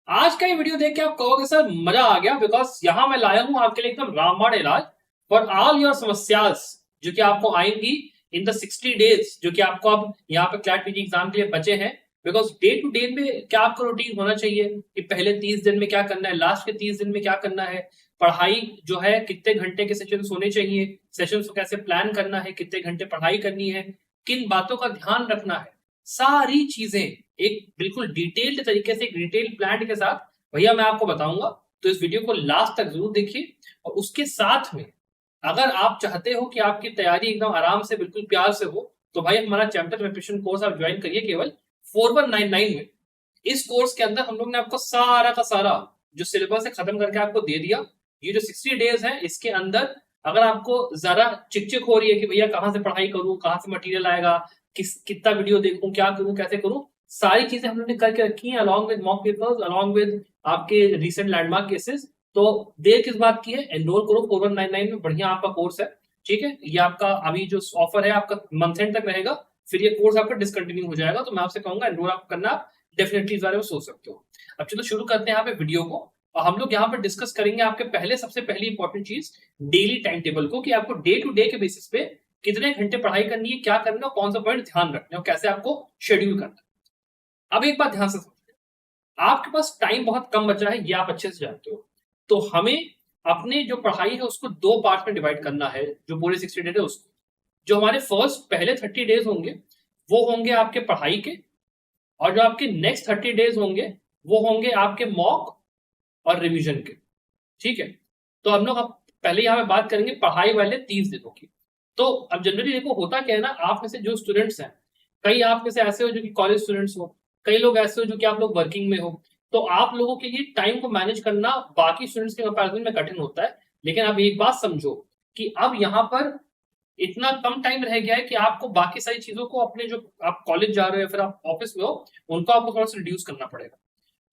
आज का ये वीडियो देख के आप कहोगे सर मजा आ गया, बिकॉज यहाँ मैं लाया हूँ आपके लिए एकदम रामबाण इलाज फॉर ऑल योर समस्यास जो कि आपको आएंगी इन द 60 डेज, जो कि आपको अब यहाँ पे क्लैट पीजी एग्जाम के लिए बचे हैं। बिकॉज डे टू डे में क्या आपका रूटीन होना चाहिए कि पहले 30 दिन में क्या करना है, लास्ट के 30 दिन में क्या करना है, पढ़ाई जो है कितने घंटे के सेशन होने चाहिए, सेशन को कैसे प्लान करना है, कितने घंटे पढ़ाई करनी है, किन बातों का ध्यान रखना है, सारी चीजें एक बिल्कुल डिटेल्ड तरीके से, एक डिटेल्ड प्लान के साथ भैया मैं आपको बताऊंगा। तो इस वीडियो को लास्ट तक जरूर देखिए। और उसके साथ में अगर आप चाहते हो कि आपकी तैयारी एकदम आराम से बिल्कुल प्यार से हो, तो भाई हमारा चैप्टर प्रिपरेशन कोर्स आप ज्वाइन करिए केवल 4199 में। इस कोर्स के अंदर हम लोग ने आपको सारा का सारा जो सिलेबस है खत्म करके आपको दे दिया। ये जो 60 डेज है इसके अंदर अगर आपको जरा चिक हो रही है कि भैया कहाँ से पढ़ाई करूं, कहाँ से मटेरियल आएगा, कितना वीडियो देखूं, क्या करूं, कैसे करूं, सारी चीजें हम लोग ने करके रखी हैं along with mock papers, along with आपके रिसेंट लैंडमार्क केसेस। तो देर किस बात की है, एनरोल करो 4199 में, बढ़िया आपका कोर्स है। ठीक है, ये आपका अभी जो ऑफर है आपका मंथ एंड तक रहेगा, फिर ये कोर्स आपका डिसकंटिन्यू हो जाएगा। तो मैं आपसे कहूंगा एनरोल आप करना, डेफिनेटली इस बारे में सोच सकते हो। अब चलो शुरू करते हैं यहाँ पे वीडियो को। और हम लोग यहाँ पर डिस्कस करेंगे आपके पहले सबसे पहली इंपॉर्टेंट चीज डेली टाइम टेबल को, कि आपको डे टू डे के बेसिस पे कितने घंटे पढ़ाई करनी है, क्या करना है, कौन सा पॉइंट ध्यान रखना है और कैसे आपको शेड्यूल करना है। अब एक बात ध्यान से समझिए, आपके पास टाइम बहुत कम बचा है, ये आप अच्छे से जानते हो। तो हमें अपने जो पढ़ाई है उसको दो पार्ट में डिवाइड करना है। जो पूरे 60 डेज है उसको, जो हमारे फर्स्ट पहले 30 डेज होंगे वो होंगे आपके पढ़ाई के, और जो आपके नेक्स्ट 30 डेज होंगे वो होंगे आपके मॉक और रिवीजन के। ठीक है, तो हम लोग अब पहले यहाँ पे बात करेंगे पढ़ाई वाले 30 दिनों की। तो अब जनरली देखो होता क्या है ना, आप में से जो स्टूडेंट्स हैं, कई आप में से ऐसे हो जो कि कॉलेज स्टूडेंट्स हो, कई लोग ऐसे हो जो कि आप लोग वर्किंग में हो। तो आप लोगों के लिए टाइम को मैनेज करना बाकी स्टूडेंट्स के कंपैरिजन में कठिन होता है। लेकिन अब एक बात समझो कि अब यहाँ पर इतना कम टाइम रह गया है कि आपको बाकी सारी चीजों को, अपने जो आप कॉलेज जा रहे हो या फिर आप ऑफिस में हो, उनको आपको थोड़ा सा रिड्यूस करना पड़ेगा।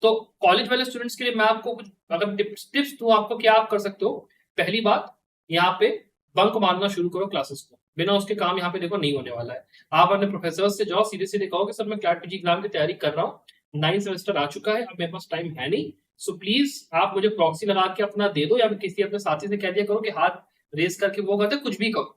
तो कॉलेज वाले स्टूडेंट्स के लिए मैं आपको कुछ अगर टिप्स दूं आपको, क्या आप कर सकते हो। पहली बात, यहाँ पे बंक मारना शुरू करो क्लासेस को, बिना उसके काम यहाँ पे देखो नहीं होने वाला है। आप अपने प्रोफेसर से जाओ, सीधे सीधे कहो कि सर मैं क्लैट पीजी एग्जाम की तैयारी कर रहा हूँ, 9 सेमेस्टर आ चुका है, अब मेरे पास टाइम है नहीं, सो प्लीज आप मुझे प्रॉक्सी लगा के अपना दे दो, या फिर किसी अपने साथी से कह दिया करो कि हाथ रेस करके वो करते, कुछ भी करो।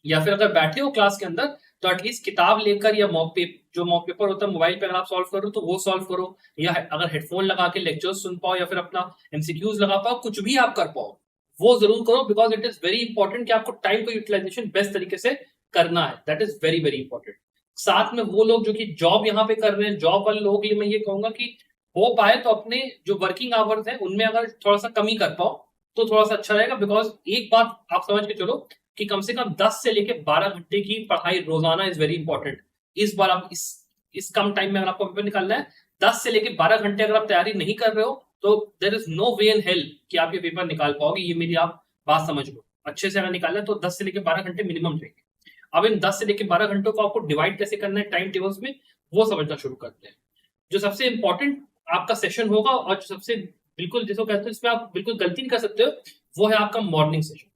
या फिर अगर बैठे हो क्लास के अंदर तो एटलीस्ट किताब लेकर, या मॉक पेपर होता है मोबाइल पे अगर आप सॉल्व करो तो वो सॉल्व करो, या अगर हेडफोन लगा के लेक्चर सुन पाओ या फिर अपना एमसीक्यूज लगा पाओ, कुछ भी आप कर पाओ वो जरूर करो। Because it is very important कि आपको टाइम को यूटिलाइजेशन बेस्ट तरीके से करना है, that is very very important. साथ में वो लोग जो कि जॉब यहाँ पे कर रहे हैं, जॉब वाले लोगों के लिए मैं ये कहूंगा कि हो पाए तो अपने जो वर्किंग आवर्स है उनमें अगर थोड़ा सा कमी कर पाओ तो थोड़ा सा अच्छा रहेगा। बिकॉज एक बात आप समझ के चलो कि कम से कम 10 से लेके 12 घंटे की पढ़ाई रोजाना इज वेरी इंपॉर्टेंट। इस बार आप इस कम टाइम में अगर आपको पेपर निकालना है, 10 से लेके 12 घंटे अगर आप तैयारी नहीं कर रहे हो तो there is no way in hell कि आप ये पेपर निकाल पाओगे। ये मेरी आप बात समझ लो, अच्छे से अगर निकालना है तो 10 से लेके 12 घंटे मिनिमम चाहिए। अब इन 10 से लेके 12 घंटों को आपको डिवाइड कैसे करना है टाइम टेबल्स में, वो समझना शुरू करते हैं। जो सबसे इंपॉर्टेंट आपका सेशन होगा और जो सबसे बिल्कुल जिसको कहते हैं इसमें आप बिल्कुल गलती नहीं कर सकते हो, वो है आपका मॉर्निंग सेशन।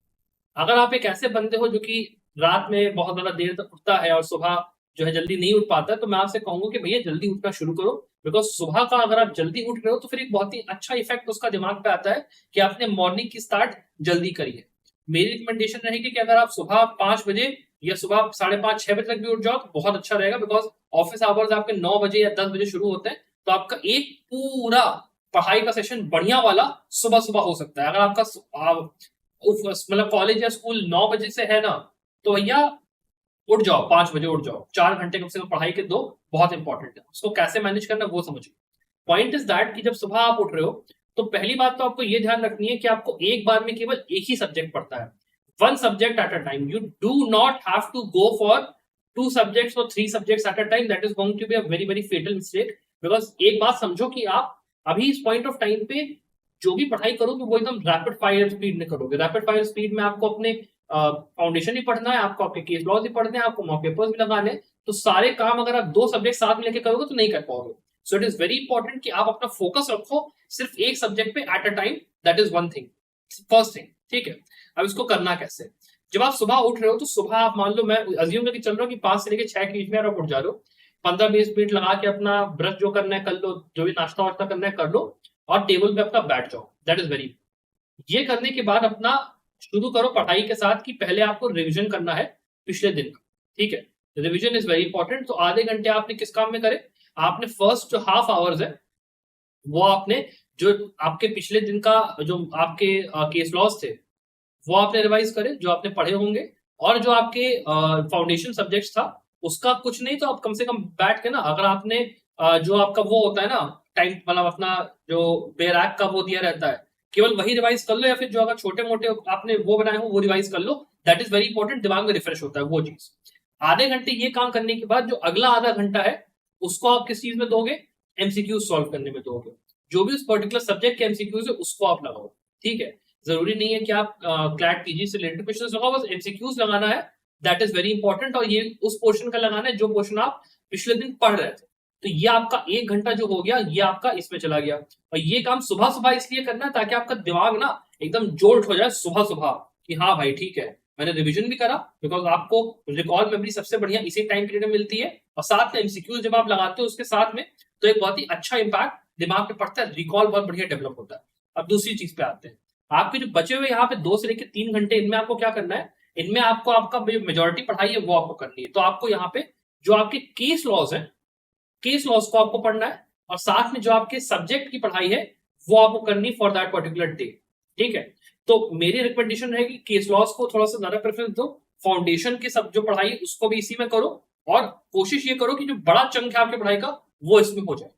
अगर आप एक ऐसे बंदे हो जो कि रात में बहुत ज्यादा देर तक उठता है और सुबह जो है जल्दी नहीं उठ पाता है, तो मैं आपसे कहूंगा कि भैया जल्दी उठना शुरू करो। बिकॉज सुबह का अगर आप जल्दी उठ रहे हो तो फिर एक बहुत ही अच्छा इफेक्ट उसका दिमाग पे आता है कि आपने मॉर्निंग की स्टार्ट जल्दी करी है। मेरी रिकमेंडेशन रहेगी कि अगर आप सुबह 5 बजे या सुबह 5:30-6 बजे तक भी उठ जाओ तो बहुत अच्छा रहेगा। बिकॉज ऑफिस आवर्स आपके 9 बजे या 10 बजे शुरू होते हैं, तो आपका एक पूरा पढ़ाई का सेशन बढ़िया वाला सुबह सुबह हो सकता है। अगर आपका मतलब कॉलेज या स्कूल 9 बजे से है ना, तो भैया उठ जाओ, 5 बजे उठ जाओ, 4 घंटे कम से कम पढ़ाई के दो, बहुत इंपॉर्टेंट है। उसको कैसे मैनेज करना वो समझिए। पॉइंट इज दैट कि जब सुबह आप उठ रहे हो तो पहली बात तो आपको ये ध्यान रखनी है कि आपको एक बार में केवल एक ही सब्जेक्ट पढ़ता है, one subject at a time. You do not have to go for 2 subjects और 3 subjects at a time, that is going to be a very very fatal mistake. Because एक बात समझो कि आप अभी इस पॉइंट ऑफ टाइम पे जो भी पढ़ाई करोगे वो एकदम रैपिड फायर स्पीड में करोगे। रैपिड फायर स्पीड में आपको अपने फाउंडेशन भी पढ़ना है, आपको आपके केस लॉज भी पढ़ने हैं, आपको मॉक पेपर्स भी लगाने हैं। तो सारे काम अगर आप 2 सब्जेक्ट साथ में लेके करोगे तो नहीं कर पाओगे। So it is very important कि आप अपना फोकस रखो सिर्फ एक सब्जेक्ट पे eight a time, that is one thing, first thing. ठीक है, अब इसको करना कैसे। जब आप सुबह उठ रहे हो तो सुबह आप मान लो, मैं अज्यूम करके चल रहा हूँ कि 5 से लेके 6 के बीच में आप उठ जा रहे हो, 15-20 मिनट लगा के अपना ब्रश जो करना है कर लो, जो भी नाश्ता वाश्ता करना है कर लो, और टेबल पे अपना बैठ जाओ। दैट इज वेरी, ये करने के बाद अपना शुरू करो पढ़ाई के साथ कि पहले आपको रिवीजन करना है पिछले दिन का। ठीक है, रिवीजन इज वेरी इंपॉर्टेंट। तो आधे घंटे आपने किस काम में करे, आपने फर्स्ट जो हाफ आवर्स है वो आपने जो आपके पिछले दिन का जो आपके केस लॉस थे वो आपने रिवाइज करे जो आपने पढ़े होंगे, और जो आपके फाउंडेशन सब्जेक्ट्स था उसका कुछ नहीं तो आप कम से कम बैठ के ना, अगर आपने जो आपका वो होता है ना टाइम, मतलब अपना जो बैराक का वो दिया रहता है, केवल वही रिवाइज कर लो, या फिर जो अगर छोटे मोटे आपने वो बनाए हो वो रिवाइज कर लो। दैट इज वेरी इंपॉर्टेंट, दिमाग में रिफ्रेश होता है वो चीज। आधे घंटे ये काम करने के बाद जो अगला आधा घंटा है उसको आप किस चीज में दोगे, एमसीक्यू सॉल्व करने में दोगे। जो भी उस पर्टिकुलर सब्जेक्ट के एमसीक्यूज है उसको आप लगाओ। ठीक है, जरूरी नहीं है कि आप क्लैट पीजी से रिलेटेड क्वेश्चंस लगाओ, बस एमसीक्यूज लगाना है। दैट इज वेरी इंपॉर्टेंट, और ये उस पोर्शन का लगाना है जो पोर्शन आप पिछले दिन पढ़ रहे थे। तो ये आपका 1 घंटा जो हो गया ये आपका इसमें चला गया। और ये काम सुबह सुबह इसलिए करना है ताकि आपका दिमाग ना एकदम जोल्ट हो जाए सुबह सुबह कि हाँ भाई ठीक है मैंने रिवीजन भी करा, बिकॉज आपको रिकॉल मेमोरी सबसे बढ़िया इसी टाइम पीरियड में मिलती है, और साथ में एमसीक्यूज जब आप लगाते हो उसके साथ में तो एक बहुत ही अच्छा इंपैक्ट दिमाग पे पड़ता है, रिकॉल बहुत बढ़िया डेवलप होता है। अब दूसरी चीज पे आते हैं, आपके जो बचे हुए यहाँ पे 2 से लेकर 3 घंटे, इनमें आपको क्या करना है, इनमें आपको आपका मेजोरिटी पढ़ाई है वो आपको करनी है। तो आपको यहाँ पे जो आपके केस लॉज है, केस लॉज को आपको पढ़ना है, और साथ में जो आपके सब्जेक्ट की पढ़ाई है वो आपको करनी फॉर दैट पर्टिकुलर डे। ठीक है, तो मेरी रिकमेंडेशन है कि केस लॉज को थोड़ा सा ज्यादा प्रेफरेंस दो, फाउंडेशन की सब जो पढ़ाई है उसको भी इसी में करो, और कोशिश ये करो कि जो बड़ा चंक है आपकी पढ़ाई का वो इसमें हो जाए।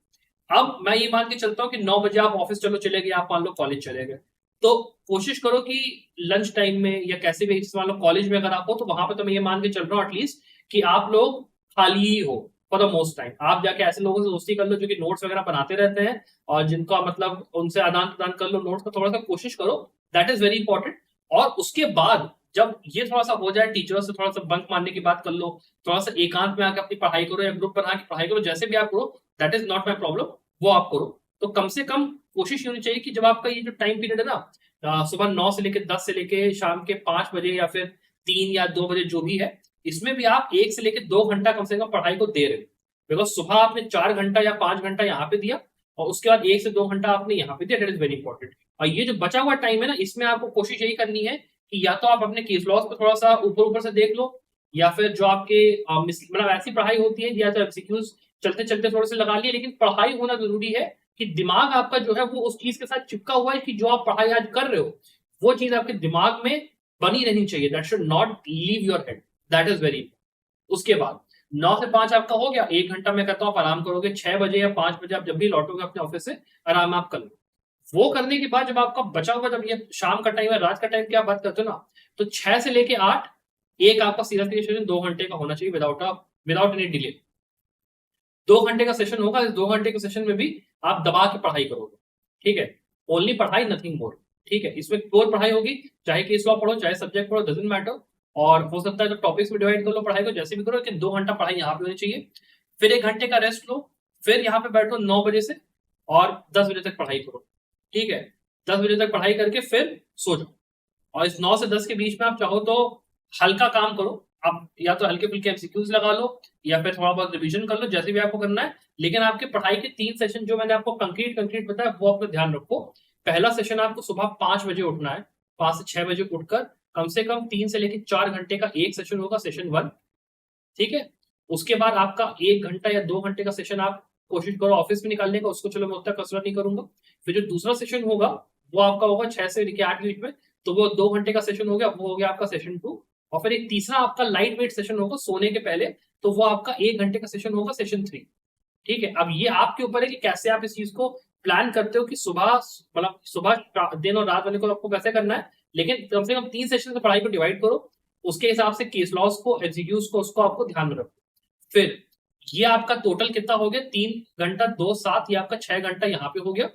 अब मैं ये मान के चलता हूँ कि 9 बजे आप ऑफिस चलो चले गए, आप मान लो कॉलेज चले गए, तो कोशिश करो कि लंच टाइम में या कैसे भी मान लो कॉलेज में अगर आप हो तो वहां पे तो मैं ये मान के चल रहा हूँ एटलीस्ट कि आप लोग खाली ही हो फॉर द मोस्ट टाइम। आप जाके ऐसे लोगों से दोस्ती कर लो जो कि नोट्स वगैरह बनाते रहते हैं, और जिनका मतलब उनसे आदान प्रदान कर लो नोट्स का, थोड़ा सा कोशिश करो। That is very important. और उसके बाद जब ये थोड़ा सा हो जाए, टीचर से थोड़ा सा बंक मारने की बात कर लो, थोड़ा सा एकांत में आकर अपनी पढ़ाई करो या ग्रुप बना के पढ़ाई करो, जैसे भी आप करो that is not my problem, वो आप करो। तो कम से कम कोशिश होनी चाहिए कि जब आपका ये जो टाइम पीरियड है ना, सुबह 9 से लेकर 10 से लेकर शाम के 5 बजे या फिर 3 या 2 बजे जो भी है, इसमें भी आप 1 से लेकर 2 घंटा कम से कम पढ़ाई को दे रहे हो। बिकॉज सुबह आपने 4 घंटा या 5 घंटा यहाँ पे दिया, और उसके बाद 1 से 2 घंटा आपने यहाँ पे दिया। That is very important. और ये जो बचा हुआ टाइम है ना, इसमें आपको कोशिश यही करनी है कि या तो आप अपने केस लॉस को थोड़ा सा ऊपर ऊपर से देख लो, या फिर जो आपके मतलब ऐसी पढ़ाई होती है या तो एमसीक्यूज चलते चलते थोड़े से लगा लिए, लेकिन पढ़ाई होना जरूरी है कि दिमाग आपका जो है वो उस चीज के साथ चिपका हुआ है कि जो आप पढ़ाई आज कर रहे हो वो चीज आपके दिमाग में बनी रहनी चाहिए। That should not leave your head. That is very. उसके बाद 9 से 5 आपका हो गया, 1 घंटा मैं कहता हूँ आप आराम करोगे। 6 बजे या 5 बजे आप जब भी लौटोगे अपने ऑफिस से आराम आप कर लो। वो करने के बाद जब आपका बचा हुआ, जब ये शाम का टाइम है, रात का टाइम की आप बात करते हो ना, तो 6 से लेके 8 एक आपका सीधा सीधा सेशन 2 घंटे का होना चाहिए विदाउट एनी डिले। 2 घंटे का सेशन होगा, इस 2 घंटे के सेशन में भी आप दबा के पढ़ाई करोगे। ठीक है, ओनली पढ़ाई, नथिंग मोर। ठीक है, इसमें कोर पढ़ाई होगी, चाहे केस लॉ पढ़ो चाहे सब्जेक्ट पढ़ो, डजंट मैटर। और हो सकता है तो टॉपिक्स में डिवाइड कर लो पढ़ाई को, जैसे भी करो, लेकिन 2 घंटा पढ़ाई यहाँ पे होनी चाहिए। फिर 1 घंटे का रेस्ट लो, फिर यहाँ पे बैठो 9 बजे से और 10 बजे तक पढ़ाई करो। ठीक है, 10 बजे तक पढ़ाई करके फिर सो जाओ। और इस 9 से 10 के बीच में आप चाहो तो हल्का काम करो, आप या तो हल्के फुल्के एमसीक्यूज लगा लो या फिर थोड़ा बहुत रिवीजन कर लो, जैसे भी आपको करना है। लेकिन आपके पढ़ाई के 3 सेशन जो मैंने आपको कंक्रीट बताया वो आपको ध्यान रखो। पहला सेशन आपको सुबह 5 बजे उठना है, 5 से 6 बजे उठकर कम से कम 3 से लेकर 4 घंटे का एक सेशन होगा, सेशन 1। ठीक है, उसके बाद आपका 1 घंटा या 2 घंटे का सेशन आप कोशिश करो ऑफिस में निकालने का, उसको चलो मैं उतना कसरत नहीं करूंगा। फिर जो दूसरा सेशन होगा वो आपका होगा 6 से लेकर 8 के बीच में, तो वो 2 घंटे का सेशन हो गया, वो हो गया आपका सेशन 2। और फिर एक तीसरा आपका लाइट वेट सेशन होगा सोने के पहले, तो वो आपका 1 घंटे का सेशन होगा, सेशन 3। ठीक है, अब ये आपके ऊपर है कि कैसे आप इस चीज को प्लान करते हो कि सुबह मतलब सुबह दिन और रात वाले को आपको कैसे करना है, लेकिन कम से कम 3 सेशन से पढ़ाई को डिवाइड करो, उसके हिसाब से केस लॉस को, एमसीक्यूज को, उसको आपको ध्यान में रखो। फिर ये आपका टोटल कितना हो गया, 3 घंटा 2 7, ये आपका 6 घंटा यहाँ पे हो गया।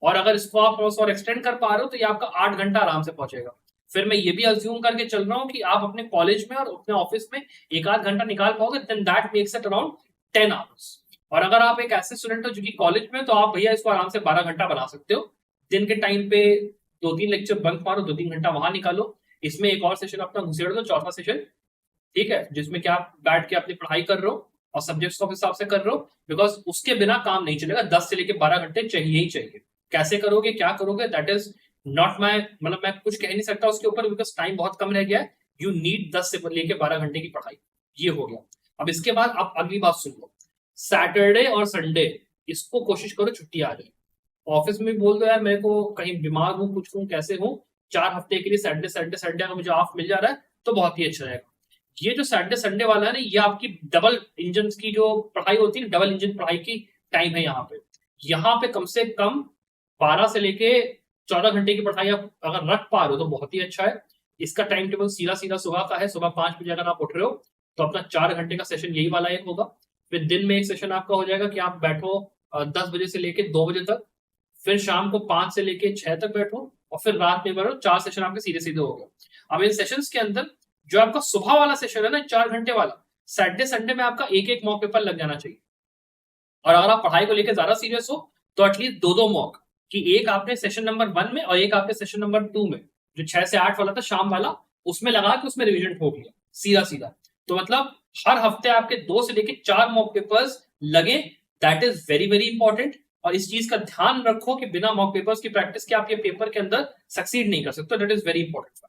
और अगर इसको आप और एक्सटेंड कर पा रहे हो तो ये आपका 8 घंटा आराम से पहुंचेगा। फिर मैं ये भी अज्यूम करके चल रहा हूँ कि आप अपने कॉलेज में और अपने ऑफिस में 1 आध घंटा निकाल पाओगे, then that makes it around 10 hours. और अगर आप एक ऐसे स्टूडेंट हो जो कि कॉलेज में, तो आप भैया इसको आराम से 12 घंटा बना सकते हो। दिन के टाइम पे 2-3 लेक्चर बंक मारो, 2-3 घंटा वहां निकालो, इसमें एक और सेशन अपना घुसेड़ दो, चौथा सेशन। ठीक है, जिसमें क्या आप बैठ के अपनी पढ़ाई कर रहे हो, और सब्जेक्ट्स को हिसाब से कर रहे हो, बिकॉज उसके बिना काम नहीं चलेगा। 10 से लेके 12 घंटे चाहिए ही चाहिए। कैसे करोगे, क्या करोगे, दैट इज नॉट माई, मतलब मैं कुछ कह नहीं सकता उसके ऊपर, बिकॉज टाइम बहुत कम रह गया है। यू नीड 10 से लेके 12 घंटे की पढ़ाई। ये हो गया। अब इसके बाद आप अगली बात सुन लो, सैटरडे और संडे इसको कोशिश करो छुट्टी आ जाए। ऑफिस में भी बोल दो यार मेरे को कहीं बीमार हूँ, कुछ हूँ, कैसे हूँ, 4 हफ्ते के लिए सैटरडे सैटरडे संडे अगर मुझे ऑफ मिल जा रहा है तो बहुत ही अच्छा रहेगा। ये जो सैटरडे संडे वाला है ना, ये आपकी डबल इंजन की जो पढ़ाई होती है, डबल इंजन पढ़ाई की टाइम है यहाँ पे कम से कम 12 से लेके 14 घंटे की पढ़ाई आप अगर रख पा रहे हो तो बहुत ही अच्छा है। इसका टाइम टेबल सीधा सीधा सुबह का है। सुबह 5 बजे अगर आप उठ रहे हो तो अपना 4 घंटे का सेशन यही वाला एक होगा। फिर दिन में एक सेशन आपका हो जाएगा कि आप बैठो 10 बजे से लेके 2 बजे तक, फिर शाम को 5 से लेके 6 तक बैठो, और फिर रात में बैठो। 4 सेशन आपके सीधे सीधे हो गए। अब इन सेशंस के अंदर जो आपका सुबह वाला सेशन है ना 4 घंटे वाला, सैटरडे संडे में आपका एक एक मॉक पेपर लग जाना चाहिए। और अगर आप पढ़ाई को लेकर ज्यादा सीरियस हो तो एटलीस्ट 2-2 मॉक, कि एक आपने सेशन नंबर 1 में और एक आपने सेशन नंबर 2 में, जो 6 से 8 वाला था शाम वाला, उसमें लगा के उसमें रिविजन हो गया सीधा सीधा। तो मतलब हर हफ्ते आपके 2 से लेके 4 मॉक पेपर्स लगे। That is very very important. और इस चीज का ध्यान रखो कि बिना मॉक पेपर्स की प्रैक्टिस के आप ये पेपर के अंदर सक्सीड नहीं कर सकते। That is very important.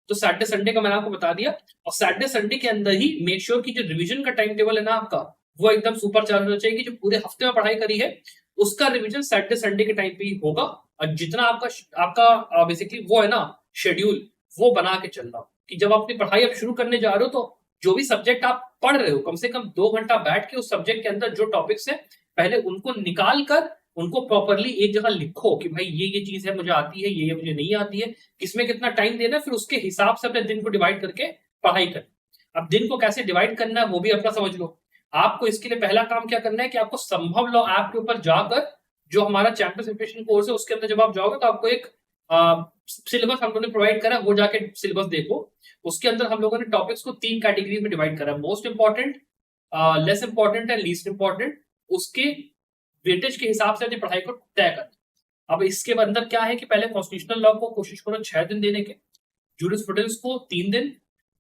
तो सैटरडे संडे का मैंने आपको बता दिया। और सैटरडे संडे के अंदर ही मेक श्योर की जो रिविजन का टाइम टेबल है ना आपका, वो एकदम सुपर चार्ज होना चाहिए कि जो पूरे हफ्ते में पढ़ाई करी है उसका रिवीजन सैटरडे संडे के टाइम पे ही होगा। और जितना आपका बेसिकली वो है ना शेड्यूल, वो बना के चलना कि जब अपनी पढ़ाई अब शुरू करने जा रहे हो तो जो भी सब्जेक्ट आप पढ़ रहे हो कम से कम 2 घंटा बैठ के उस सब्जेक्ट के अंदर जो टॉपिक्स है पहले उनको निकाल कर उनको प्रॉपरली एक जगह लिखो कि भाई ये चीज है मुझे आती है, ये मुझे नहीं आती है, किसमें कितना टाइम देना है, फिर उसके हिसाब से अपने दिन को डिवाइड करके पढ़ाई कर। अब दिन को कैसे डिवाइड करना है वो भी अपना समझ लो। आपको इसके लिए पहला काम क्या करना है कि आपको संभव लॉ ऐप के ऊपर जाकर जो हमारा चैंपियंस प्रिपरेशन कोर्स है उसके अंदर जब आप जाओगे तो आपको एक सिलेबस हम लोगों ने प्रोवाइड करा है, वो जाके सिलेबस देखो। उसके अंदर हम लोगों ने टॉपिक्स को 3 कैटेगरीज में डिवाइड करा है, most important, less important and least important. उसके वेटेज के हिसाब से अपनी पढ़ाई को तय करना। अब इसके अंदर क्या है कि पहले कॉन्स्टिट्यूशनल लॉ को कोशिश करो 6 दिन देने के, जूरिस्प्रूडेंस को 3 दिन,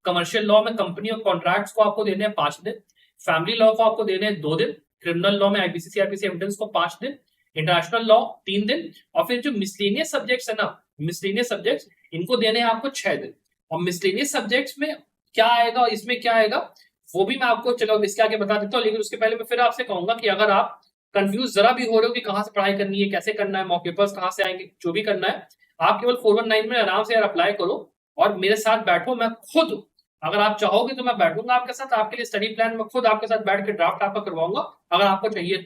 कमर्शियल लॉ में कंपनी और कॉन्ट्रैक्ट्स को आपको देने हैं 5 दिन, फैमिली लॉ को आपको देने हैं 2 दिन, क्रिमिनल लॉ में आईपीसी सीआरपीसी एविडेंस को 5 दिन, इंटरनेशनल लॉ 3 दिन, और फिर जो मिसलेनियस सब्जेक्ट्स है ना, मिसलेनियस सब्जेक्ट्स इनको देने हैं आपको 6 दिन। और मिसलेनियस सब्जेक्ट्स में क्या आएगा और इसमें क्या आएगा वो भी मैं आपको चलो इसके आगे बता देता हूँ। लेकिन उसके पहले मैं फिर आपसे कहूंगा कि अगर आप कंफ्यूज जरा भी हो रहे हो कि कहाँ से पढ़ाई करनी है, कैसे करना है, मॉक पेपर्स कहाँ से आएंगे, जो भी करना है, आप केवल 419 में आराम से यार अप्लाई करो और मेरे साथ बैठो। मैं खुद, अगर आप चाहोगे तो मैं बैठूंगा आपके साथ, आपके लिए स्टडी प्लान में खुद आपके साथ बैठ के ड्राफ्ट आपका करवाऊंगा अगर आपको चाहिए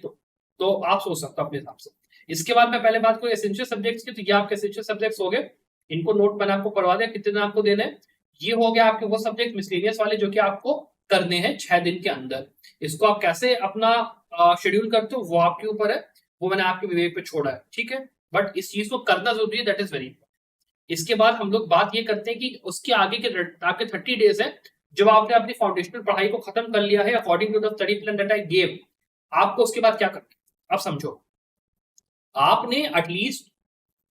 तो आप सोच सकते हो अपने हिसाब से। इसके बाद मैं पहले बात करूँ एसेंशियल सब्जेक्ट्स की, तो ये आपके एसेंशियल सब्जेक्ट्स हो गए, इनको नोट मैंने आपको करवा दिया कितने दिन आपको देने हैं। ये हो गया आपके वो सब्जेक्ट मिसलेनियस वाले जो कि आपको करने हैं 6 दिन के अंदर। इसको आप कैसे अपना शेड्यूल करते हो वो आपके ऊपर है, वो मैंने आपके विवेक पे छोड़ा है, ठीक है। बट इस चीज को करना जरूरी है, दैट इज वेरी इंपॉर्टेंट। इसके बाद हम लोग बात ये करते हैं कि उसके आगे के आपके 30 डेज है जब आपने अपनी फाउंडेशनल पढ़ाई को खत्म कर लिया है according to the study plan that I gave. आपको उसके बाद क्या करना है अब समझो। आपने एटलीस्ट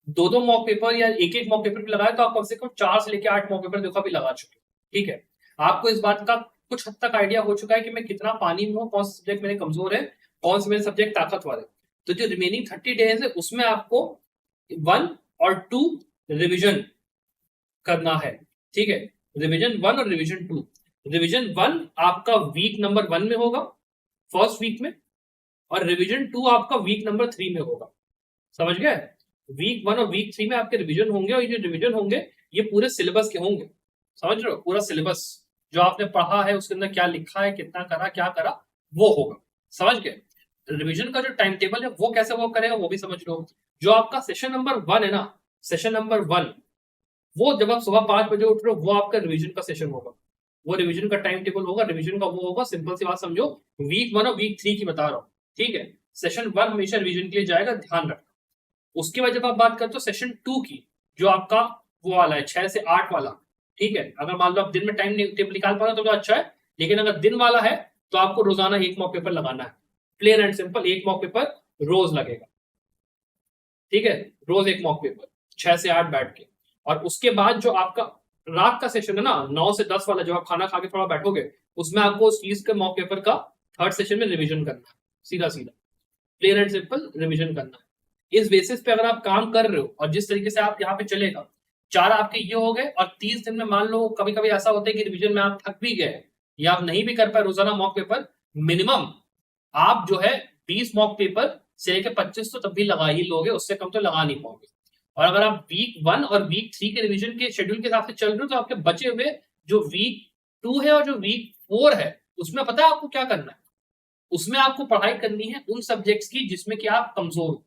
2-2 मॉक पेपर या एक मॉक पेपर भी लगाया तो आप कम से कम 4 से लेकर 8 मॉक पेपर देखो अभी लगा चुके, ठीक है। आपको इस बात का कुछ हद तक आइडिया हो चुका है कि मैं कितना पानी में हूँ, कौन से सब्जेक्ट मेरे कमजोर है, कौन से मेरे सब्जेक्ट ताकतवर है। तो जो रिमेनिंग 30 डेज है उसमें आपको 1 और 2 रिविजन करना है, ठीक है। रिविजन 1 और रिविजन 2। रिविजन 1 आपका वीक नंबर 1 में होगा, फर्स्ट वीक में, और रिविजन 2 आपका वीक नंबर 3 में होगा। समझ गए? वीक 1 और वीक 3 में आपके रिविजन होंगे, और ये जो रिविजन होंगे ये पूरे सिलेबस के होंगे। समझ रहे हो? पूरा सिलेबस जो आपने पढ़ा है उसके अंदर क्या लिखा है, कितना करा, क्या करा, वो होगा। समझ गए? रिविजन का जो टाइम टेबल है वो कैसे वर्क करेगा वो भी समझ लो। जो आपका सेशन नंबर 1 है ना, सेशन नंबर 1 वो जब आप सुबह 5 बजे उठ रहे हो वो आपका रिविजन का सेशन होगा, वो रिविजन का टाइम टेबल होगा, रिविजन का वो होगा। सिंपल सी बात समझो, वीक 1 और वीक 3 की बता रहा हूँ, ठीक है। सेशन 1 हमेशा रिविजन के लिए जाएगा, ध्यान रखना। उसके बाद जब आप बात करते हो सेशन 2 की, जो आपका वो वाला है 6 से 8 वाला, ठीक है। अगर मान लो आप दिन में टाइम टेबल निकाल पा रहे हो तो अच्छा है, लेकिन अगर दिन वाला है तो आपको रोजाना एक मॉक पेपर लगाना है, प्लेन एंड सिंपल। एक मॉक पेपर रोज लगेगा, ठीक है, रोज एक मॉक पेपर 6 से 8 बैठ के। और उसके बाद जो आपका रात का सेशन है ना 9 से 10 वाला, जो आप खाना खा के थोड़ा बैठोगे, उसमें आपको उस चीज के मॉक पेपर का थर्ड सेशन में रिवीजन करना है, सीधा सीधा प्लेन एंड सिंपल रिवीजन करना है। इस बेसिस पे अगर आप काम कर रहे हो और जिस तरीके से आप यहाँ पे चलेगा, 4 आपके ये हो गए और 30 दिन में मान लो कभी कभी ऐसा होता है कि रिवीजन में आप थक भी गए या आप नहीं भी कर पाए रोजाना मॉक पेपर, मिनिमम आप जो है 20 मॉक पेपर से लेकर 25 तो तब भी लगा ही लोगे, उससे कम तो लगा नहीं पाओगे। और अगर आप वीक 1 और वीक 3 के रिवीजन के शेड्यूल के हिसाब से चल रहे हो तो आपके बचे हुए जो वीक 2 है और जो वीक 4 है उसमें पता है आपको क्या करना है, उसमें आपको पढ़ाई करनी है उन सब्जेक्ट्स की जिसमें कि आप कमजोर हो,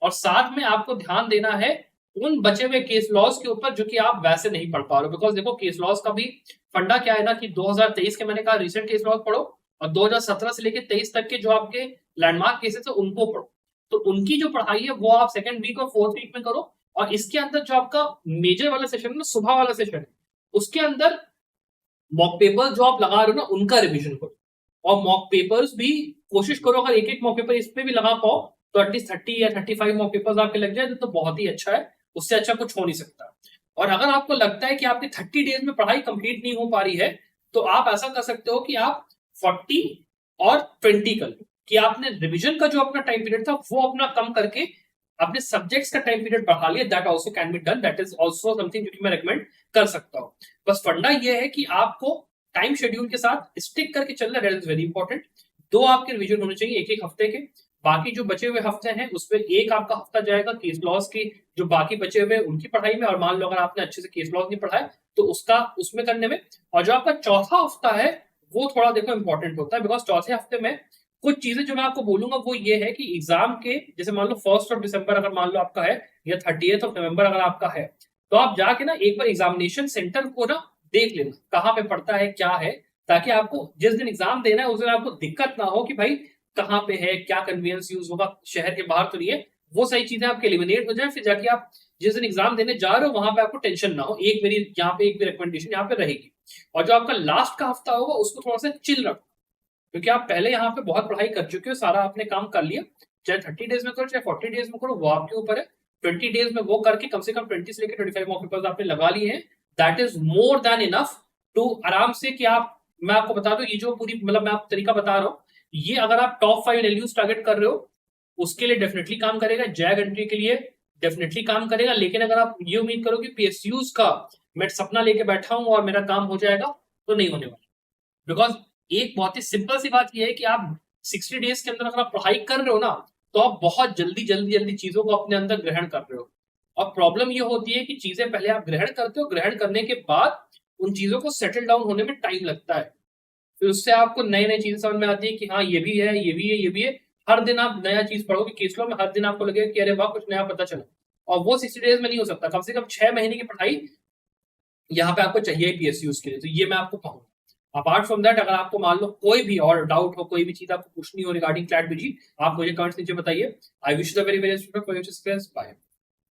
और साथ में आपको ध्यान देना है उन बचे हुए केस लॉज के ऊपर जो कि आप वैसे नहीं पढ़ पा रहे हो। बिकॉज देखो केस लॉज का भी फंडा क्या है ना कि 2023 के मैंने कहा रीसेंट केस लॉज पढ़ो और 2017 से लेकर 23 तक के जो आपके लैंडमार्क केसेस है उनको पढ़ो। तो उनकी जो पढ़ाई है वो आप सेकंड वीक और फोर्थ वीक में करो, और इसके अंदर जो आपका मेजर वाला सेशन है ना, सुबह वाला सेशन है, उसके अंदर मॉक पेपर जो आप लगा रहे हो ना उनका रिवीजन करो। और मॉक पेपर्स भी कोशिश करो अगर एक एक मॉक पेपर इस पे भी लगा पाओ तो एटलीस्ट 30 या 35 मॉक पेपर्स आपके लग जाए तो बहुत ही अच्छा है, उससे अच्छा कुछ हो नहीं सकता। और अगर आपको लगता है कि आपकी 30 डेज में पढ़ाई कंप्लीट नहीं हो पा रही है तो आप ऐसा कर सकते हो कि आप 40 और 20 कर लो, कि आपने रिवीजन का जो अपना टाइम पीरियड था वो अपना कम करके अपने सब्जेक्ट्स का टाइम पीरियड बढ़ा लिया। That also can be done, that is also something जो कि मैं रेकमेंड कर सकता हूं। बस फंडा ये है कि आपको टाइम शेड्यूल के साथ स्टिक करके चलना, दैट इज वेरी इंपॉर्टेंट। 2 आपके रिवीजन होने चाहिए एक एक हफ्ते के, बाकी जो बचे हुए हफ्ते हैं उसमें एक आपका हफ्ता जाएगा केस लॉस की जो बाकी बचे हुए उनकी पढ़ाई में, और मान लो अगर आपने अच्छे से केस लॉस नहीं पढ़ा है तो उसका उसमें करने में। और जो आपका चौथा हफ्ता है वो थोड़ा देखो इंपॉर्टेंट होता है, बिकॉज चौथे हफ्ते में कुछ चीजें जो मैं आपको बोलूंगा वो ये है कि एग्जाम के जैसे मान लो 1 दिसंबर अगर मान लो आपका है या 30 नवंबर अगर आपका है तो आप जाके ना एक बार एग्जामिनेशन सेंटर को ना देख लेना कहाँ पे पड़ता है क्या है, ताकि आपको जिस दिन एग्जाम देना है उस दिन आपको दिक्कत ना हो कि भाई कहाँ पे है, क्या कन्वीनियंस यूज होगा, शहर के बाहर तो नहीं है। वो सही चीजें आपके एलिमिनेट हो जाए, फिर जाके आप जिस दिन एग्जाम देने जा रहे हो वहां पे आपको टेंशन ना हो। एक मेरी यहाँ पे एक भी रिकमेंडेशन यहाँ पे रहेगी। और जो आपका लास्ट का हफ्ता होगा उसको थोड़ा सा चिल रखो, क्योंकि आप पहले यहाँ पे बहुत पढ़ाई कर चुके हो, सारा आपने काम कर लिया, चाहे 30 डेज में करो चाहे 40 डेज में करो वो आपके ऊपर है। 20 डेज में वो करके कम से कम 20 से लेकर 25 मॉक पेपर्स आपने लगा लिए हैं, that is more than enough to आराम से कि आप, मैं आपको बता दूं ये जो पूरी मतलब मैं आपको तरीका बता रहा हूँ ये अगर आप टॉप 5 एलयूज टारगेट कर रहे हो उसके लिए डेफिनेटली काम करेगा, जैग एंट्री के लिए डेफिनेटली काम करेगा। लेकिन अगर आप ये उम्मीद करो कि पीएसयूज का मैं सपना लेके बैठा हूं और मेरा काम हो जाएगा तो नहीं होने वाला। बिकॉज एक बहुत ही सिंपल सी बात यह है कि आप 60 डेज के अंदर अगर आप पढ़ाई कर रहे हो ना तो आप बहुत जल्दी जल्दी जल्दी चीजों को अपने अंदर ग्रहण कर रहे हो। और प्रॉब्लम ये होती है कि चीजें पहले आप ग्रहण करते हो, ग्रहण करने के बाद उन चीजों को सेटल डाउन होने में टाइम लगता है, फिर उससे आपको नई नई चीजें समझ में आती है कि हाँ ये भी है ये भी है ये भी है। हर दिन आप नया चीज पढ़ोगे केस लॉ में, हर दिन आपको लगेगा कि अरे वाह कुछ नया पता चला, और वो 60 डेज में नहीं हो सकता, कम से कम 6 महीने की पढ़ाई यहाँ पे आपको चाहिए पीएसयूज के लिए। तो ये मैं आपको कहूंगा। अपार्ट फ्रॉम दैट अगर आपको मान लो कोई भी और डाउट हो, कोई भी चीज आपको पूछनी हो रिगार्डिंग क्लैट बीजी, आप मुझे कमेंट्स नीचे बताइए। I wish the very very for your success. Bye.